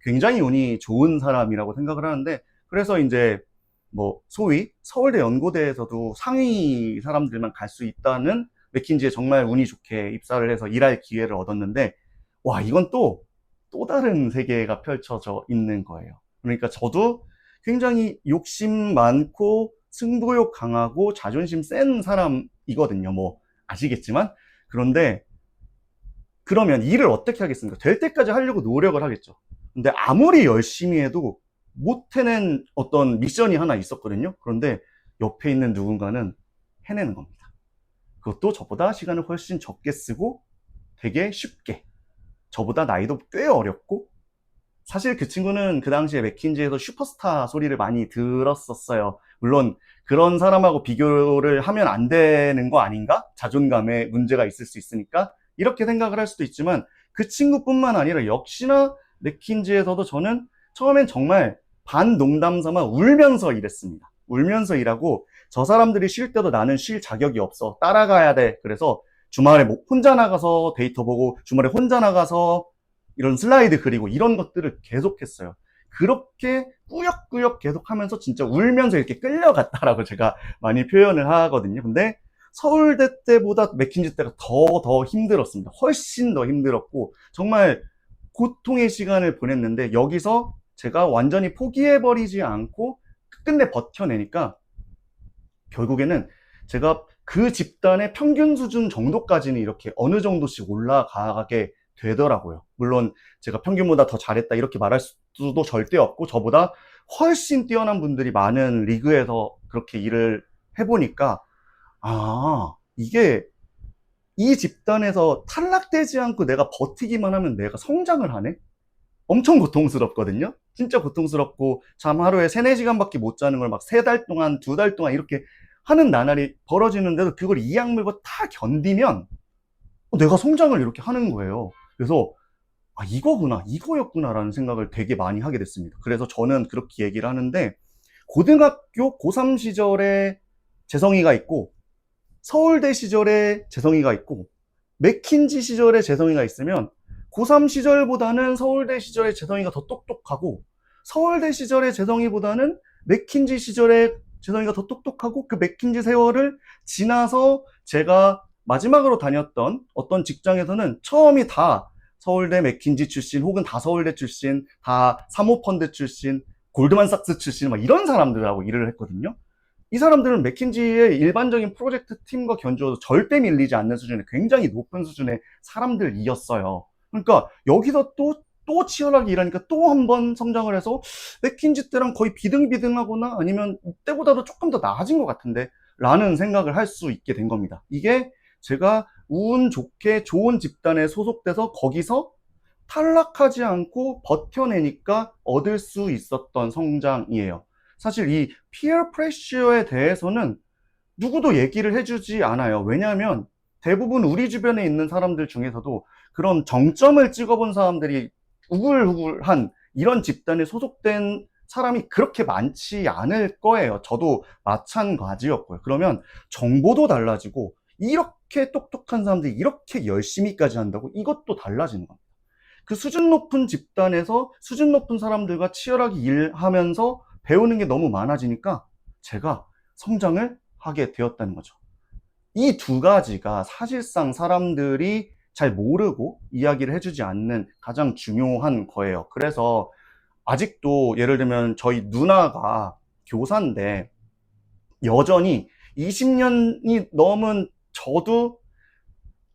굉장히 운이 좋은 사람이라고 생각을 하는데, 그래서 이제 뭐 소위 서울대 연고대에서도 상위 사람들만 갈 수 있다는 맥킨지에 정말 운이 좋게 입사를 해서 일할 기회를 얻었는데, 와, 이건 또 다른 세계가 펼쳐져 있는 거예요. 그러니까 저도 굉장히 욕심 많고 승부욕 강하고 자존심 센 사람이거든요. 뭐 아시겠지만. 그런데 그러면 일을 어떻게 하겠습니까? 될 때까지 하려고 노력을 하겠죠. 근데 아무리 열심히 해도 못 해낸 어떤 미션이 하나 있었거든요. 그런데 옆에 있는 누군가는 해내는 겁니다. 그것도 저보다 시간을 훨씬 적게 쓰고 되게 쉽게. 저보다 나이도 꽤 어렸고, 사실 그 친구는 그 당시에 맥킨지에서 슈퍼스타 소리를 많이 들었었어요. 물론 그런 사람하고 비교를 하면 안 되는 거 아닌가? 자존감에 문제가 있을 수 있으니까 이렇게 생각을 할 수도 있지만, 그 친구뿐만 아니라 역시나 맥킨지에서도 저는 처음엔 정말 반농담 삼아 울면서 일했습니다. 울면서 일하고, 저 사람들이 쉴 때도 나는 쉴 자격이 없어, 따라가야 돼. 그래서 주말에 뭐 혼자 나가서 데이터 보고, 주말에 혼자 나가서 이런 슬라이드 그리고 이런 것들을 계속했어요. 그렇게 꾸역꾸역 계속하면서 진짜 울면서 이렇게 끌려갔다라고 제가 많이 표현을 하거든요. 근데 서울대 때보다 맥킨지 때가 더 힘들었습니다. 훨씬 더 힘들었고 정말 고통의 시간을 보냈는데, 여기서 제가 완전히 포기해버리지 않고 끝내 버텨내니까 결국에는 제가 그 집단의 평균 수준 정도까지는 이렇게 어느 정도씩 올라가게 되더라고요. 물론 제가 평균보다 더 잘했다 이렇게 말할 수도 절대 없고, 저보다 훨씬 뛰어난 분들이 많은 리그에서 그렇게 일을 해보니까, 아, 이게 이 집단에서 탈락되지 않고 내가 버티기만 하면 내가 성장을 하네? 엄청 고통스럽거든요. 진짜 고통스럽고, 잠 하루에 3, 4시간밖에 못 자는 걸 막 3달 동안, 2달 동안 이렇게 하는 나날이 벌어지는데도 그걸 이 악물고 다 견디면 내가 성장을 이렇게 하는 거예요. 그래서 아, 이거구나, 이거였구나라는 생각을 되게 많이 하게 됐습니다. 그래서 저는 그렇게 얘기를 하는데, 고등학교 고3 시절에 재성이가 있고, 서울대 시절에 재성이가 있고, 맥킨지 시절에 재성이가 있으면 고3 시절보다는 서울대 시절의 재성이가 더 똑똑하고, 서울대 시절의 재성이보다는 맥킨지 시절의 재성이가 더 똑똑하고, 그 맥킨지 세월을 지나서 제가 마지막으로 다녔던 어떤 직장에서는 처음이 다 서울대 맥킨지 출신, 혹은 다 서울대 출신, 다 사모펀드 출신, 골드만삭스 출신, 막 이런 사람들하고 일을 했거든요. 이 사람들은 맥킨지의 일반적인 프로젝트 팀과 견주어도 절대 밀리지 않는 수준의 굉장히 높은 수준의 사람들이었어요. 그러니까 여기서 또 치열하게 일하니까 또 한 번 성장을 해서 맥킨지 때랑 거의 비등비등하거나 아니면 이때보다도 조금 더 나아진 것 같은데 라는 생각을 할 수 있게 된 겁니다. 이게 제가 운 좋게 좋은 집단에 소속돼서 거기서 탈락하지 않고 버텨내니까 얻을 수 있었던 성장이에요. 사실 이 피어 프레셔에 대해서는 누구도 얘기를 해주지 않아요. 왜냐하면 대부분 우리 주변에 있는 사람들 중에서도 그런 정점을 찍어본 사람들이 우글우글한 이런 집단에 소속된 사람이 그렇게 많지 않을 거예요. 저도 마찬가지였고요. 그러면 정보도 달라지고, 이렇게 똑똑한 사람들이 이렇게 열심히까지 한다고 이것도 달라지는 겁니다. 그 수준 높은 집단에서 수준 높은 사람들과 치열하게 일하면서 배우는 게 너무 많아지니까 제가 성장을 하게 되었다는 거죠. 이 두 가지가 사실상 사람들이 잘 모르고 이야기를 해주지 않는 가장 중요한 거예요. 그래서 아직도 예를 들면 저희 누나가 교사인데 여전히 20년이 넘은 저도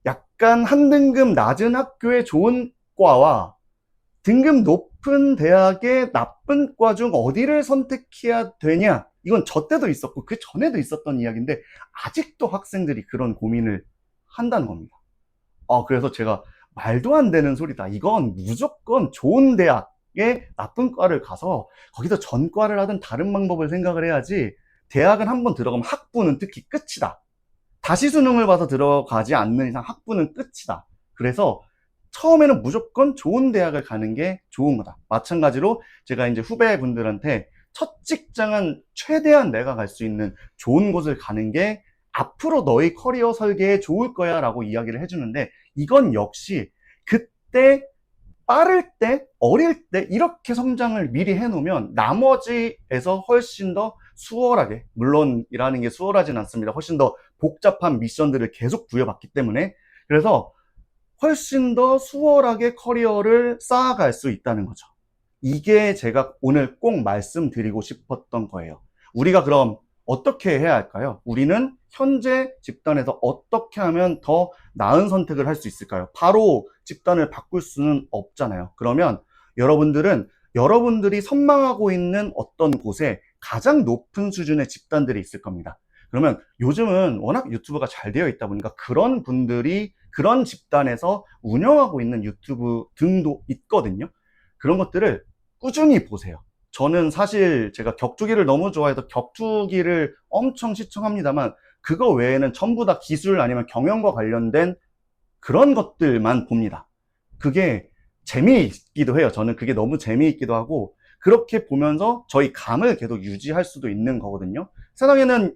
약간 한 등급 낮은 학교의 좋은 과와 등급 높은 대학의 나쁜 과 중 어디를 선택해야 되냐, 이건 저 때도 있었고 그 전에도 있었던 이야기인데 아직도 학생들이 그런 고민을 한다는 겁니다. 그래서 제가 말도 안 되는 소리다, 이건 무조건 좋은 대학의 나쁜 과를 가서 거기서 전과를 하든 다른 방법을 생각을 해야지, 대학은 한번 들어가면 학부는 특히 끝이다, 다시 수능을 봐서 들어가지 않는 이상 학부는 끝이다. 그래서 처음에는 무조건 좋은 대학을 가는 게 좋은 거다. 마찬가지로 제가 이제 후배분들한테 첫 직장은 최대한 내가 갈 수 있는 좋은 곳을 가는 게 앞으로 너의 커리어 설계에 좋을 거야 라고 이야기를 해주는데, 이건 역시 그때 빠를 때, 어릴 때 이렇게 성장을 미리 해놓으면 나머지에서 훨씬 더 수월하게, 물론 일하는 게 수월하진 않습니다. 훨씬 더 복잡한 미션들을 계속 부여받기 때문에. 그래서 훨씬 더 수월하게 커리어를 쌓아갈 수 있다는 거죠. 이게 제가 오늘 꼭 말씀드리고 싶었던 거예요. 우리가 그럼 어떻게 해야 할까요? 우리는 현재 집단에서 어떻게 하면 더 나은 선택을 할 수 있을까요? 바로 집단을 바꿀 수는 없잖아요. 그러면 여러분들이 선망하고 있는 어떤 곳에 가장 높은 수준의 집단들이 있을 겁니다. 그러면 요즘은 워낙 유튜브가 잘 되어 있다 보니까 그런 분들이 그런 집단에서 운영하고 있는 유튜브 등도 있거든요. 그런 것들을 꾸준히 보세요. 저는 사실 제가 격투기를 너무 좋아해서 격투기를 엄청 시청합니다만 그거 외에는 전부 다 기술 아니면 경영과 관련된 그런 것들만 봅니다. 그게 재미있기도 해요. 저는 그게 너무 재미있기도 하고 그렇게 보면서 저희 감을 계속 유지할 수도 있는 거거든요. 세상에는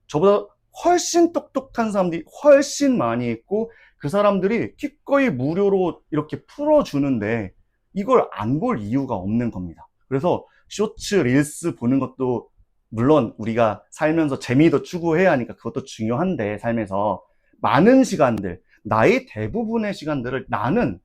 저보다 훨씬 똑똑한 사람들이 훨씬 많이 있고 그 사람들이 기꺼이 무료로 이렇게 풀어주는데 이걸 안 볼 이유가 없는 겁니다. 그래서 쇼츠, 릴스 보는 것도 물론 우리가 살면서 재미도 추구해야 하니까 그것도 중요한데 삶에서 많은 시간들, 나의 대부분의 시간들을 나는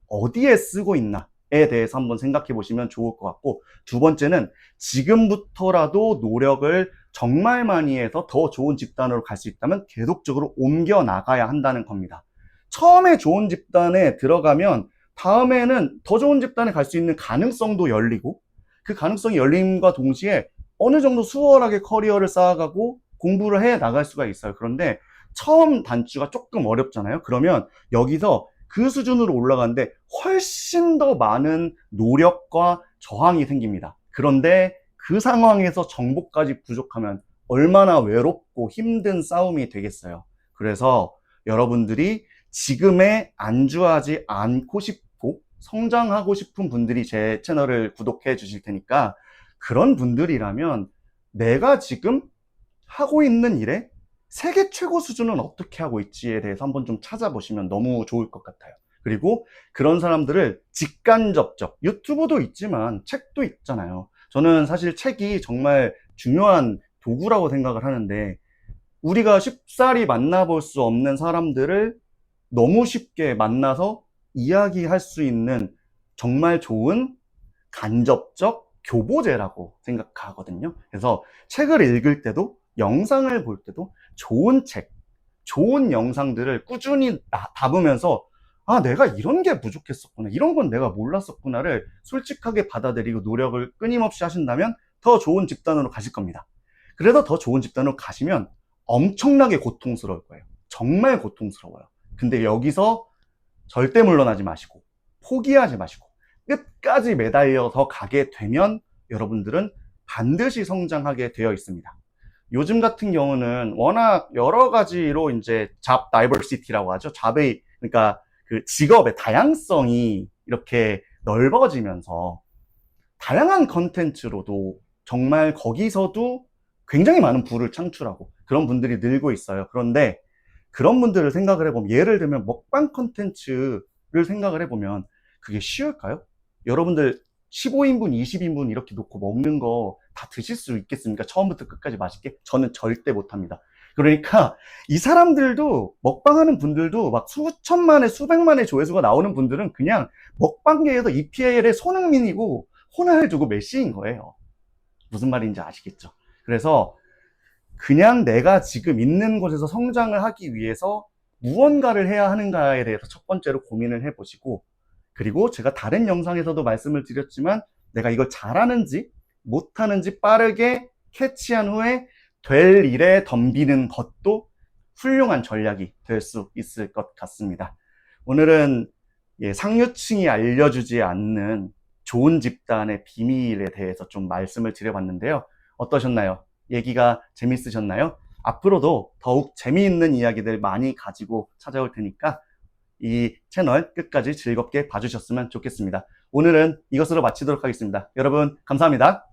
어디에 쓰고 있나에 대해서 한번 생각해 보시면 좋을 것 같고 두 번째는 지금부터라도 노력을 정말 많이 해서 더 좋은 집단으로 갈 수 있다면 계속적으로 옮겨 나가야 한다는 겁니다. 처음에 좋은 집단에 들어가면 다음에는 더 좋은 집단에 갈 수 있는 가능성도 열리고 그 가능성이 열림과 동시에 어느 정도 수월하게 커리어를 쌓아가고 공부를 해 나갈 수가 있어요. 그런데 처음 단추가 조금 어렵잖아요. 그러면 여기서 그 수준으로 올라가는데 훨씬 더 많은 노력과 저항이 생깁니다. 그런데 그 상황에서 정보까지 부족하면 얼마나 외롭고 힘든 싸움이 되겠어요. 그래서 여러분들이 지금에 안주하지 않고 싶고 성장하고 싶은 분들이 제 채널을 구독해 주실 테니까 그런 분들이라면 내가 지금 하고 있는 일에 세계 최고 수준은 어떻게 하고 있지에 대해서 한번 좀 찾아보시면 너무 좋을 것 같아요. 그리고 그런 사람들을 직간접적, 유튜브도 있지만 책도 있잖아요. 저는 사실 책이 정말 중요한 도구라고 생각을 하는데 우리가 쉽사리 만나볼 수 없는 사람들을 너무 쉽게 만나서 이야기할 수 있는 정말 좋은 간접적 교보제라고 생각하거든요. 그래서 책을 읽을 때도 영상을 볼 때도 좋은 책, 좋은 영상들을 꾸준히 담으면서 아, 내가 이런 게 부족했었구나. 이런 건 내가 몰랐었구나를 솔직하게 받아들이고 노력을 끊임없이 하신다면 더 좋은 집단으로 가실 겁니다. 그래서 더 좋은 집단으로 가시면 엄청나게 고통스러울 거예요. 정말 고통스러워요. 근데 여기서 절대 물러나지 마시고 포기하지 마시고 끝까지 매달려서 가게 되면 여러분들은 반드시 성장하게 되어 있습니다. 요즘 같은 경우는 워낙 여러 가지로 이제 잡 다이버시티라고 하죠. 그러니까 그 직업의 다양성이 이렇게 넓어지면서 다양한 컨텐츠로도 정말 거기서도 굉장히 많은 부를 창출하고 그런 분들이 늘고 있어요. 그런데 그런 분들을 생각을 해보면 예를 들면 먹방 컨텐츠를 생각을 해보면 그게 쉬울까요? 여러분들 15인분, 20인분 이렇게 놓고 먹는 거 다 드실 수 있겠습니까? 처음부터 끝까지 맛있게? 저는 절대 못합니다. 그러니까 이 사람들도 먹방하는 분들도 막 수천만의 수백만의 조회수가 나오는 분들은 그냥 먹방계에서 EPL의 손흥민이고 호날두고 메시인 거예요. 무슨 말인지 아시겠죠? 그래서 그냥 내가 지금 있는 곳에서 성장을 하기 위해서 무언가를 해야 하는가에 대해서 첫 번째로 고민을 해보시고 그리고 제가 다른 영상에서도 말씀을 드렸지만 내가 이걸 잘하는지 못하는지 빠르게 캐치한 후에 될 일에 덤비는 것도 훌륭한 전략이 될 수 있을 것 같습니다. 오늘은 상류층이 알려주지 않는 좋은 집단의 비밀에 대해서 좀 말씀을 드려봤는데요. 어떠셨나요? 얘기가 재밌으셨나요? 앞으로도 더욱 재미있는 이야기들 많이 가지고 찾아올 테니까 이 채널 끝까지 즐겁게 봐주셨으면 좋겠습니다. 오늘은 이것으로 마치도록 하겠습니다. 여러분 감사합니다.